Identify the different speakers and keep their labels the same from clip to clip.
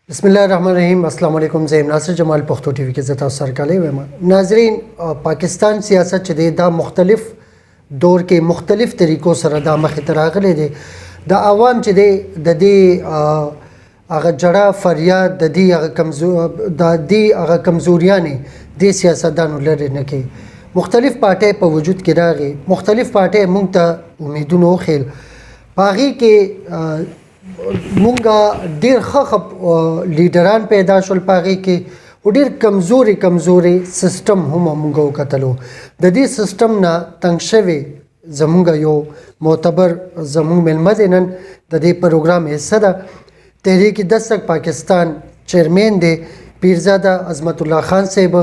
Speaker 1: بسم الله الرحمن الرحیم. السلام علیکم. زه ناصر جمال پښتو ټي وي کې زتا سره کاله وایم. ناظرین، پاکستان سیاست چې دا مختلف دور کې مختلف طریقو سره دا مخ ته راغلي دي. د عوام چې د دې هغه جړه فریاد د دې هغه کمزوریانې د سیاستدانو لري نه کې مختلف پارټي په وجود کې راغلي. مختلف پارټي مونږ ته امیدونه وخیل پاغي کې مونږه ډیر ښه لیډران پیدا شول پاغي کې او ډیر کمزوري سیستم هم مونږ وکتلو. د دې سیستم نه تنګ شوی زمونږ یو معتبر زمونږ ملمه نن د دې پروګرام حصہ ده. تحریک دستک پاکستان چیرمن دی پیرزاده عظمت الله خان صاحب.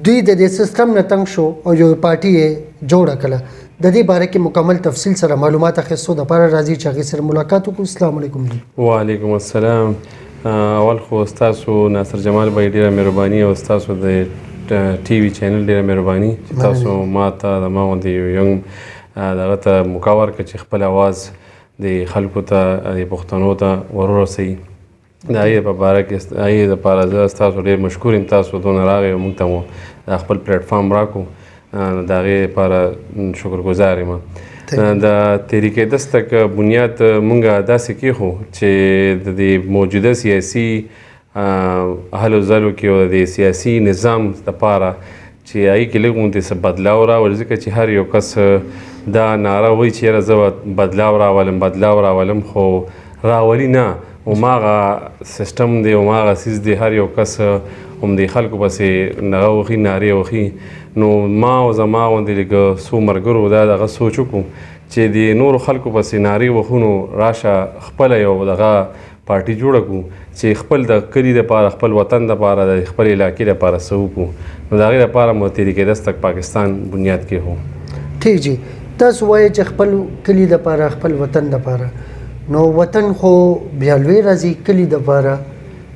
Speaker 1: دوی د دې سیستم نه تنګ شو او یو پارټي جوړه کړه. د دې باره کې مکمل تفصیل سره معلومات اخیستو د لپاره راځي چې هغې سره ملاقات وکړو. السلام علیکم.
Speaker 2: وعلیکم السلام. اول خو ستاسو ناصر جمال بھائی ډېره مهرباني او ستاسو د ټي وي چینل ډېره مهرباني چې تاسو ما ته د ما غوندې یو ینګ دغه ته موقع ورکړه چې خپل اواز د خلکو ته د پښتنو ته ورورسوي. د هغې په باره کې د هغې دپاره زه ستاسو ډېر مشکور یم. تاسو دونه راغئ او موږ ته مو خپل پلیټفارم راکړو. د هغې لپاره شکرګزار یم. د تحریک دستک بنیاد مونږ داسې کېښو چې د دې موجوده سیاسي هلو ځلو کې او د سیاسي نظام لپاره چې هغې کې لږ غوندې څه بدلاو راولي، ځکه چې هر یو کس دا ناره وایي چې یاره زه بدلاو راولم خو راولي نه. هماغه سیسټم دی، هماغه څیز دی، هر یو کس همدې خلکو پسې دغه وخي نارې وخي. نو ما او زما غوندې لږ څو ملګرو دا دغه سوچ وکړو چې د نورو خلکو پسې نارې وخو نو راشه خپله یو دغه پارټي جوړه کړو چې خپل د کلي دپاره، خپل وطن دپاره، د خپل علاقې دپاره څه وکړو. نو د هغې دپاره مو تحریک دستک پاکستان بنیاد کېښو.
Speaker 1: ٹھیک جی. تاسو وایئ چې خپل کلي دپاره، خپل وطن دپاره. نو وطن خو بیا لوی راځي، کلي دپاره،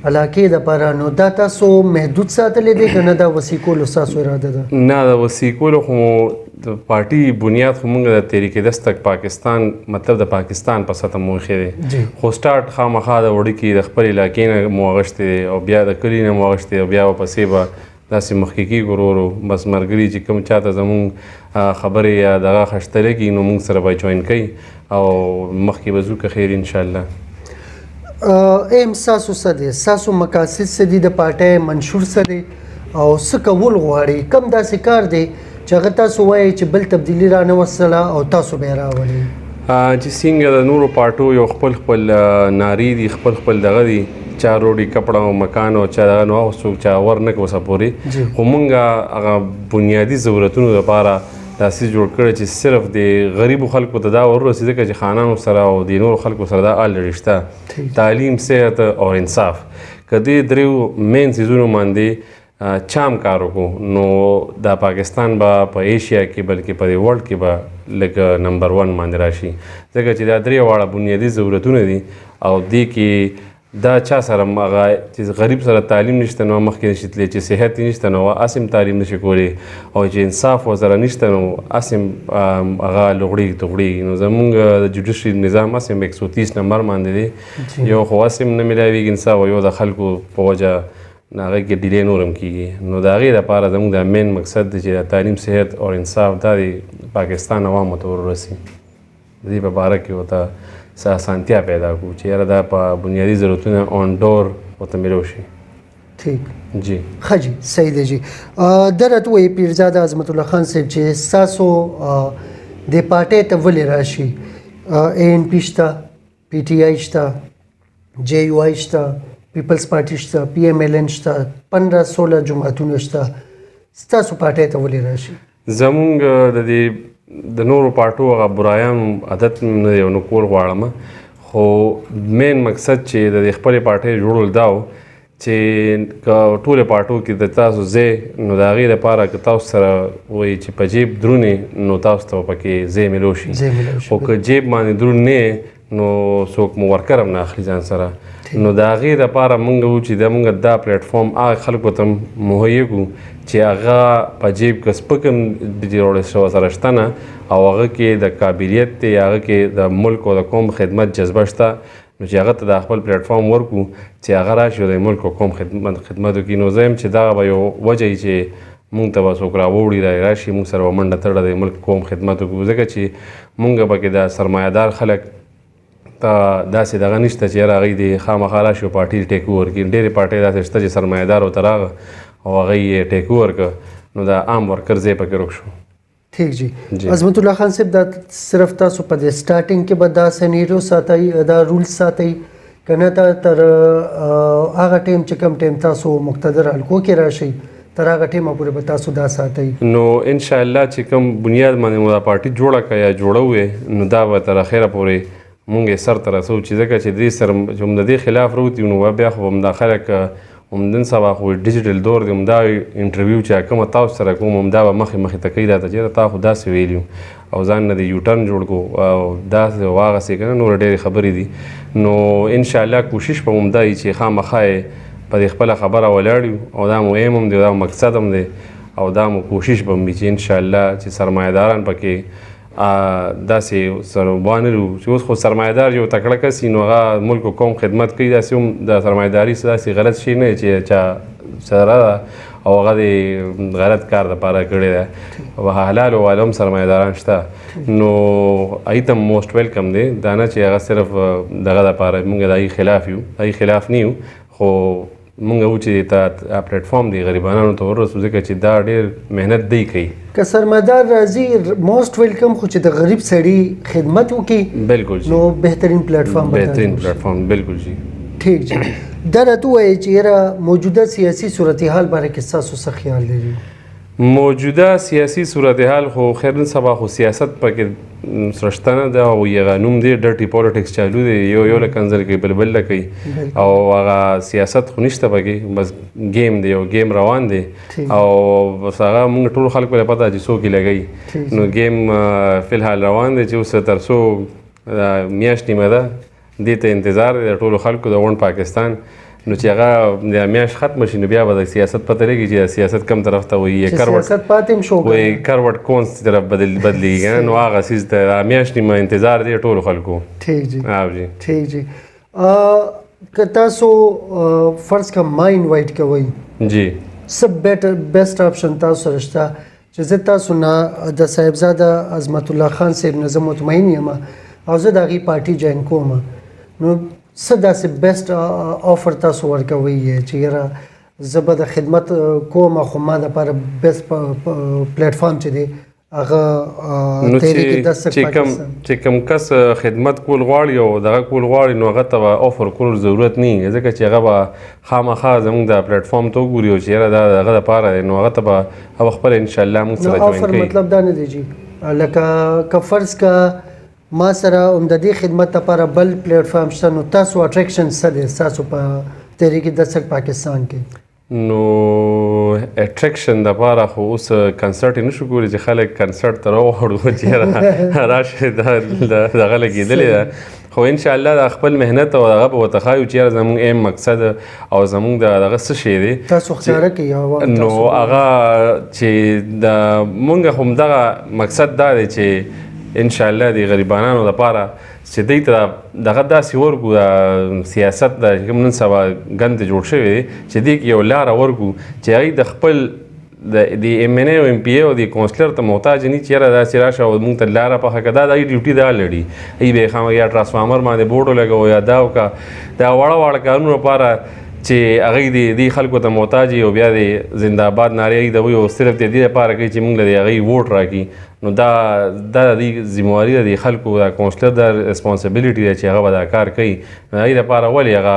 Speaker 1: علاقې دپاره. نو دا تاسو محدود ساتلی دی که نه دا وسیع کولو ستاسو اراده ده؟
Speaker 2: نه، د وسیع کولو خو د پارټي بنیاد خو مونږ د تحریک دستک پاکستان مطلب د پاکستان په سطح مو ایښی دی. خو سټارټ خامخا د وړکي د خپل علاقې نه مو اغوښتی دی او بیا د کلي نه مو اغوښتی دی او بیا ورپسې به داسې مخکې کېږو ورو ورو. بس ملګري چې کوم چاته زمونږ خبرې یا دغه خشته لګي نو مونږ سره به جوین کوي او مخکې به ځو که خیر انشاءالله.
Speaker 1: ایم ستاسو څه دی؟ ستاسو مقاصد څه دي؟ د پارټۍ منشور څه دی او څه کول غواړي؟ کوم داسې کار دی چې هغه تاسو وایئ چې بل تبدیلي را نه وستله او تاسو به یې راولئ؟
Speaker 2: چې څنګه د نورو پارټو یو خپل نارې دي، خپل دغه دي، چا روډي کپړه او مکان او چا دغه نو هغه څوک چا ور نه کوسه پورې. خو مونږ هغه بنیادي ضرورتونو لپاره داسې جوړ کړی چې صرف د غریبو خلکو ته دا ورسي، ځکه چې خانانو سره او د نورو خلکو سره دا الریډي شته. تعلیم، صحت او انصاف. که دې دریو مین څیزونو باندې چام کار وکړو نو دا پاکستان به په ایشیا کې بلکې په دې ورلډ کې به لږ نمبر 1 باندې راشي، ځکه چې دا درې واړه بنیادي ضرورتونه دي. او دې کې دا چا سره هغه چې غریب سره تعلیم نشته نو مخکې نشي تللی، چې صحت نشته نو اسم تعلیم نشي کولی، او چې انصاف ورسره نشته نو اسم هغه لغړېږي. نو زمونږ د جوډیشري نظام اسم 130 نمبر باندې دی. یو خو اسم نه میلاویږي انصاف، او یو د خلکو په وجه هغه کې ډیلې نور هم کېږي. نو د هغې دپاره زموږ د مین مقصد دی چې د تعلیم، صحت او انصاف دا د پاکستان عوامو ته ورسي. د دې په باره کې ورته څه اسانتیا پیدا کړو چې یاره دا په بنیادي ضرورتونه آن ډور ورته میلو شي.
Speaker 1: ټیک
Speaker 2: جی.
Speaker 1: ښه جی، صحیح دی جی. دا راته وایي پیرزاده عظمت الله خان صاحب چې ستاسو دې پارټۍ ته ولې راشي؟ ANP شته، PTI شته، JUI شته، پیپلز پارټي شته، PMLN شته، 15-16 جماعتونه شته. ستاسو پارټۍ ته ولې راشي؟
Speaker 2: زمونږ د دې د نورو پارټو هغه برایانو عادت نه دی نو کول غواړم، خو مین مقصد چې د خپلې پارټۍ جوړول دا و چې که ټولې پارټو کې د تاسو ځای نو د هغې دپاره که تاسو سره وایي چې په جیب درونې نو تاسو ته پکې ځای میلو شي. خو که جیب باندې درون نه نو څوک مو ورکر هم نه اخلي ځان سره. نو د هغې دپاره مونږ وو چې د مونږ دا پلیټفارم هغه خلکو ته مهیا کړو چې هغه په جیب کې سپک هم جوړ شوی سره شته نه، او هغه کې د قابلیت دی، هغه کې د ملک او د قوم خدمت جذبه شته. نو چې هغه ته د خپل پلیټ فارم ورکو چې هغه راشي او د ملک کوم خدمت وکړي. نو زه یم چې دغه به یو وجه وي چې مونږ ته به څوک راوړي راشي مونږ سره به منډه تړه د ملک کوم خدمت وکړو، ځکه چې مونږ پکې د سرمایهدار خلک ته داسې دغه نشته چې یاره هغوی د خامخا راشي او پارټي ټیک اوور کړي. ډېرې پارټۍ داسې شته چې سرمایهدار ورته راغه او هغه یې ټیک اوور کړه، نو د عام ورکر ځای پکې روک شو.
Speaker 1: ٹھیک جی عظمت الله خان صاحب دا صرف تاسو په د سٹارټینګ کې به دا سینیریو ساتئ دا رولز ساتئ کنه ته تر هغه ټیم چې کوم ټیم تاسو مقتدر حلقو کې راشئ تر هغه ټیمه پورې به تاسو دا ساتئ؟ نو
Speaker 2: ان شاء الله چې کوم بنیاد باندې مو دا پارټي جوړه کړه یا جوړه نو دا به تر اخره پورې مونږ یې سر ته رسو، چې ځکه چې دې سره چې هم د دې خلاف روتي نو بیا خو هم دا خلک نن سبا خو ډیجیټل دور دی، همدا انټرویو چې کومه تاسو سره کوم همدا به مخې ته کوي راته چې تا خو داسې ویلي او ځان نه د یوټرن جوړ کړو او داسې واغسې که نه نور ډېرې خبرې دي. نو انشاءالله کوشش به همدا وي چې خامخا یې په دې خپله خبره ولاړ یو او دا مو ایم هم دی او دا مقصد هم دی او دا مو کوشش به هم وي چې انشاءالله چې سرمایهداران پکې داسې سروبانه لرو چې اوس خو سرمایهدار یو تکړه کس نو هغه ملک و قوم خدمت کوي، داسې هم د سرمایهداري داسې غلط شی نه چې چا سره ده او هغه د غلط کار دپاره کړی دی او حلال والا هم سرمایهداران شته، نو هغوی ته موسټ ویلکم دی. دا نه چې هغه صرف دغه دپاره مونږ د هغوی خلاف یو، هغوی خلاف نه یو، خو مونږ و چې ته پلیټ فارم دی غریبانانو ته ورسو ځکه چې دا ډېر محنت دی کوي.
Speaker 1: که سرمایهدار راځي موسټ ویلکم، خو چې د غریب سړي خدمت وکړي
Speaker 2: بالکل
Speaker 1: نو بهترین پلیټ فارم
Speaker 2: بهترین پلیټ فارم بالکل جی.
Speaker 1: ٹھیک جی دا راته ووایئ چې یاره موجوده سیاسي صورتحال باره کې ستاسو څه خیال لري؟
Speaker 2: موجوده سیاسي صورتحال خو خیر نن سبا خو سیاست پکې سرشته نه ده او یغه نوم دی ډرټي پالیټکس چالو دی، یو له کنځل کوي بل له کوي او هغه سیاست خو نشته پکې، بس گیم دی او گیم روان دی او بس هغه موږ ټول خلک په پته چې څوک یې لګوي، نو گیم فی الحال روان دی چې اوس تر څو میاشت نیمه ده دې ته انتظار دی د ټولو خلکو د غونډ پاکستان، نو چې هغه د میاشت ختم شي نو بیا به د سیاست پته لګي چې سیاست کم طرف ته وایي کروټ کونس طرف بدلیږي، نو هغه څیز ته میاشت نیمه انتظار دی ټولو خلکو.
Speaker 1: ٹھیک جی ٹھیک جی که تاسو فرض کا ما انوایټ کوئ
Speaker 2: جی
Speaker 1: څه بیسټ آپشن تاسو سره شته چې زه تاسو نه د صاحبزاده عظمت الله خان صاحب نه زه مطمئن یم او زه د هغې پارټي جوین کوم، نو څه داسې بیسټ آفر تاسو ورکوئ چې یاره زه به د خدمت کوم خو ما دپاره بیسټ پلیټ فارم چې دی هغه تحریک دست پاکستان
Speaker 2: چې کوم کس خدمت کول غواړي او دغه کول غواړي نو هغه ته به آفر کولو ضرورت نه ځکه چې هغه به خامخا زموږ د پلیټ فارم ته وګوري او چې یاره دا دغه دپاره دی نو هغه ته به هغه خپله انشاءالله موږ سره جوین کوي.
Speaker 1: آفر مطلب دا نه دی جی لکه که فرض که ما سره هم د دې خدمت لپاره بل پلیټ فارم شته نو تاسو اټریکشن څه دی ستاسو په تحریک دست پاکستان کې؟
Speaker 2: نو اټریکشن دپاره خو اوس کنسرټ یې نشو کولی چې خلک کنسرټ ته راوغواړو چې راشي دغه لګېدلې ده، خو انشاءالله د خپل محنت او هغه به ورته ښایو چې یاره زموږ ایم مقصد او زموږ دغه څه شی دی
Speaker 1: تاسو ښکاره کوئ
Speaker 2: نو هغه چې د مونږ همدغه مقصد دا دی چې انشاءالله د غریبانانو لپاره چې دوی ته دغه داسې ورکو د سیاست د کوم نن سبا ګند جوړ شوی دی چې دې کې یو لاره ورکو چې هغوی د خپل د ایم این ای او ایم پی ای او د کونسلر ته محتاج نه چې یاره داسې راشه او موږ ته لاره پخه کړه، دا د هغوی ډیوټي دا لري، هغوی به یې خامخا یا ټرانسفارمر باندې بورډ ولګوو یا دا وکړه دا واړه کارونو لپاره چې هغوی د دې خلکو ته محتاج او بیا د زنده‌باد نارې هغوی د هغوی او صرف د دې لپاره کوي چې موږ له هغوی ووټ راکړي، نو دا د دې ذمهواري ده د خلکو د کونسلر د ریسپانسبیلیټي ده چې هغه به دا کار کوي، نو د هغوی لپاره ولې هغه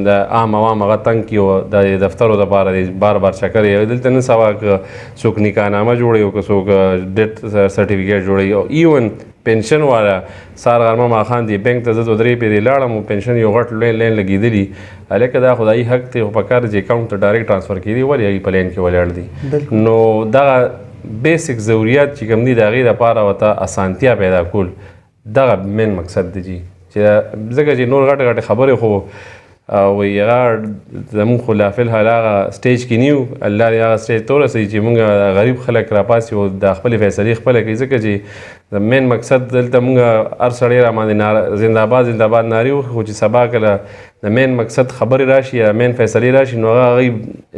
Speaker 2: د عام عوام هغه تنګ کړي او د دفترو دپاره بار چکر یې دلته نن سبا که څوک نکاحنامه جوړوي او که څوک ډیټ سرټیفیکیټ جوړوي او ایون پنشن والا سار غرمه ماښام دی بینک ته زه 2-3 پیرې لاړم او پنشن یو غټ لین لګېدلي هلکه دا خدایي حق دی خو پکار چې اکاونټ ته ډایرکټ ټرانسفر کېدي ولې هغوی په لین کې ولاړ دي، نو دغه بیسک ضروریات چې کوم دي د هغې دپاره ورته اسانتیا پیدا کول دغه مین مقصد دی جي چې ځکه چې نور غټې خبرې خو او هغه زموږ خو لا فی الحال هغه سټیج کې نیو الله دې هغه سټیج ته ورسوي چې موږ غریب خلک راپاسي او د خپلې فیصلې خپله کوي ځکه چې د مین مقصد دلته موږ هر سړی راباندې زنده‌باد زنده‌باد نارې وکړي خو چې سبا کله د مین مقصد خبرې راشي یا مین فیصلې راشي نو هغه هغوی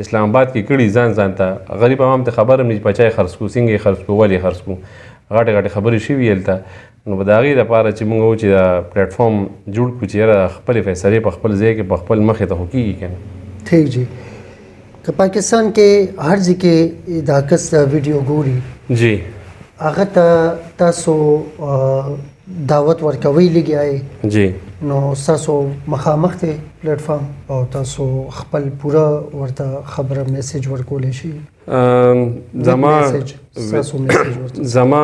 Speaker 2: اسلام آباد کې کړي ځان ته غریب عوام ته خبر هم نه چې په چا یې خرڅ کړو څنګه یې خرڅ کړو ولې یې خرڅ کړو غټې غټې خبرې شوي هلته نو په د هغې دپاره چې موږ وو چې دا پلیټفارم جوړ کړو چې یاره خپلې فیصلې په خپل ځای کې په خپل مخې ته خو کېږي که نه
Speaker 1: ٹھیک جی که پاکستان کې هر ځای کې دا کس ویډیو ګوري
Speaker 2: جی
Speaker 1: هغه ته تاسو دعوت ورکوئ لګیا
Speaker 2: جی
Speaker 1: نو ستاسو مخامخ دی پلیټفارم او تاسو خپل پوره ورته خبره میسج ورکولی شي
Speaker 2: زما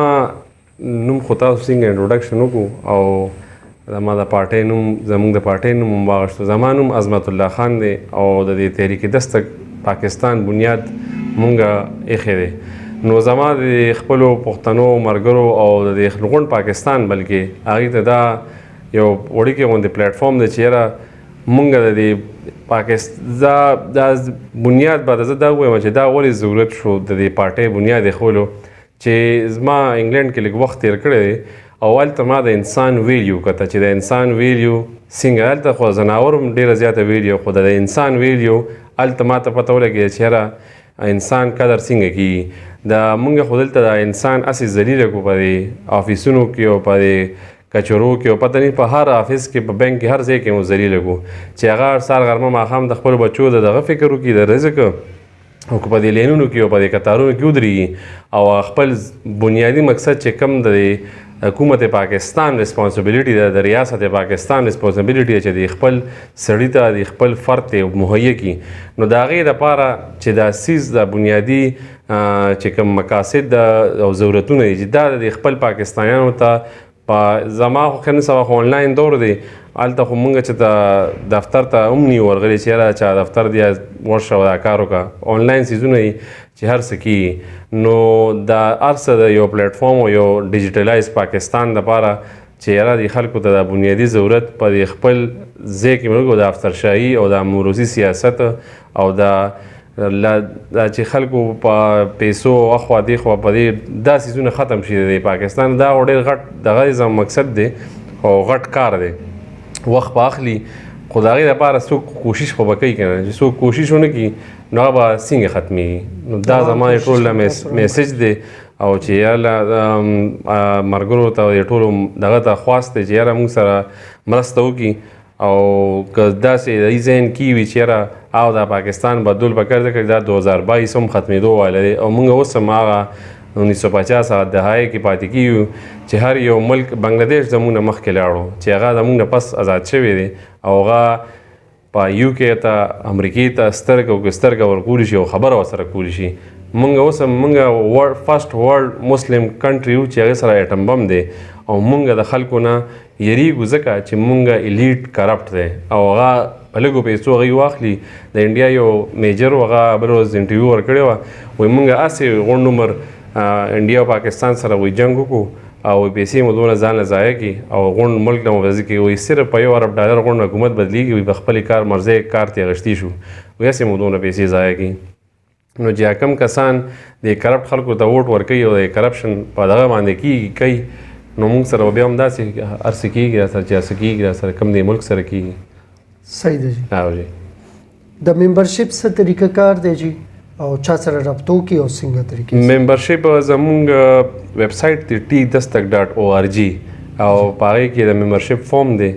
Speaker 2: نوم خو تاسو څنګه انټروډکشن وکړو او زما د پارټۍ نوم زموږ د پارټۍ نوم هم واغشتو زما نوم عظمت الله خان دی او د دې تحریک دستک پاکستان بنیاد مونږ ایښی دی نو زما د خپلو پښتنو ملګرو او د دې غونډ پاکستان بلکې هغې ته دا یو وړوکی غوندې پلیټفارم دی چې یاره مونږ د دې دا بنیاد به زه دا ووایم چې دا ولې ضرورت شو د دې پارټۍ بنیاد ایښولو چې زما انګلینډ کې لږ وخت تیر کړی دی او هلته ما د انسان ویلیو کته چې د انسان ویلیو څنګه هلته خو زناور هم ډېره زیاته ویلیو خو د انسان ویلیو هلته ما ته پته ولګېده چې یاره انسان قدر څنګه کېږي د مونږ خو دلته د انسان هسې ذلیله کړو په دې آفیسونو کې او په دې کچرو کې او پته نه په هر آفس کې په بینک کې هر ځای کې مو ذلیله کړو چې هغه سهار غرمه ماښام د خپلو بچو د دغه فکر وکړي د رزق او که په دې لینونو کې او په دې کتارونو کې ودرېږي او خپل بنیادي مقصد چې کوم د حکومت پاکستان ریسپانسبیلیټي ده د ریاست پاکستان ریسپانسبیلیټي ده چې د خپل سړي ته د خپل فرد ته مهیا کړي نو د هغې دپاره چې دا سیز د بنیادي چې کوم مقاصد او ضرورتونه دي چې دا د خپل پاکستانیانو ته په زما خو ښه نه سبا خو آنلاین دور دی هلته خو مونږ چې ته دفتر ته هم نیو ورغلي چې یاره چا دفتر دی ورشه او دا کار وکړه آنلاین څیزونه دي چې هر څه کېږي نو دا هر څه د یو پلیټفارم او یو ډیجیټلایز پاکستان دپاره چې یاره د خلکو ته د بنیادي ضرورت په د خپل ځای کې موږ د افسرشاهي او د موروثي سیاست او دا چې خلکو په پیسو اخوا دیخوا په دې دا څیزونه ختم شي د پاکستان دا ډېر غټ دغه زموږ مقصد دی او غټ کار دی وخت به اخلي خو د هغې دپاره څوک کوشش خو به کوي که نه چې څوک کوشش ونه کړي نو هغه به څنګه ختمېږي نو دا زما د ټول میسج دی او چې یاره ملګرو ته د ټولو دغه ته خواست دی چې یاره موږ سره مرسته وکړي او که داسې د ذهن کې وي چې یاره او دا پاکستان بدلول پکار دی که دا 2022 هم ختمېدو واله دی او موږ اوس هم هغه 1950 هغه دهایې کې پاتې کېږو چې هر یو ملک بنګلادیش زموږ نه مخکې لاړو چې هغه زموږ نه پس آزاد شوی دی او هغه په یو کې ته امریکې ته سترګه ورکولی شي او خبره ورسره کولی شي مونږ اوس هم مونږ فرست ورلډ مسلم کنټري یو چې هغې سره ایټم بم دی او مونږ د خلکو نه یریږو ځکه چې مونږ ایلیټ کرپټ دی او هغه په لږو پیسو هغوی واخلي د انډیا یو میجر و هغه بل ورځ انټرویو ورکړې وه وایي مونږ هسې غونډ عمر انډیا او پاکستان سره وایي جنګ وکړو او پیسې مو دونه ځان له ضایع کړي او غونډ ملک نه مو وضع کړي وایي صرف په $1 ارب غونډ حکومت بدلېږي وایي په خپلې کار مرضی کار ترې اخیستي شو وایي هسې مو دونه پیسې ضایع کړي نو چې کم کسان د کرپټ خلکو ته ووټ ورکوي او د کرپشن په دغه باندې کېږي کوي نو موږ سره بیا هم داسې هر څه کېږي راسره چې هر څه کېږي راسره کوم د ملک سره کېږي
Speaker 1: صحیح دی جی
Speaker 2: او جی
Speaker 1: د ممبرشپ څه طریقه کار دی جی او چا سره رابطه وکړي او څنګه طریقې
Speaker 2: ممبرشپ زموږ ویب سایټ دی tea-dastak.org او په هغې کې د ممبرشپ فارم دی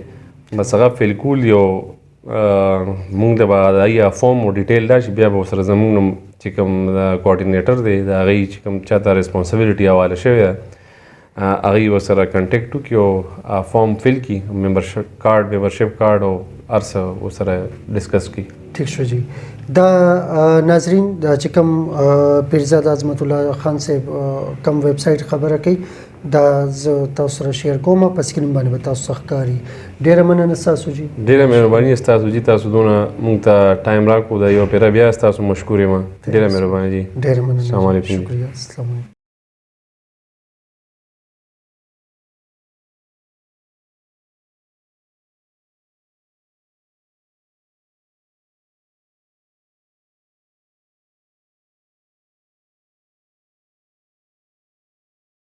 Speaker 2: بس هغه فل کول یو مونږ ته به د هغې فارم او ډیټیل راشي بیا به ورسره زموږ نوم چې کوم کوارډینیټر دی د هغې چې کوم چاته ریسپانسبیلیټي حواله شوې ده هغوی ورسره کنټیکټ وکړي او فارم فل کړي ممبرشپ کارډ او هر څه ورسره ډسکس کړي
Speaker 1: ٹھیک شو جی دا ناظرین دا چې کوم پیرزاد عظمت الله خان صاحب کوم ویب سایټ خبره کوي دا زه تاسو سره شیر کوم په سکرین باندې به تاسو ښکاري ډېره مننه ستاسو جی
Speaker 2: ډېره مهرباني ستاسو جی تاسو دونه موږ ته ټایم راکړو دا یو پیره بیا ستاسو مشکور یم ډېره مهرباني جی
Speaker 1: ډېره مننه
Speaker 2: السلام علیکم
Speaker 1: شکریہ السلام علیکم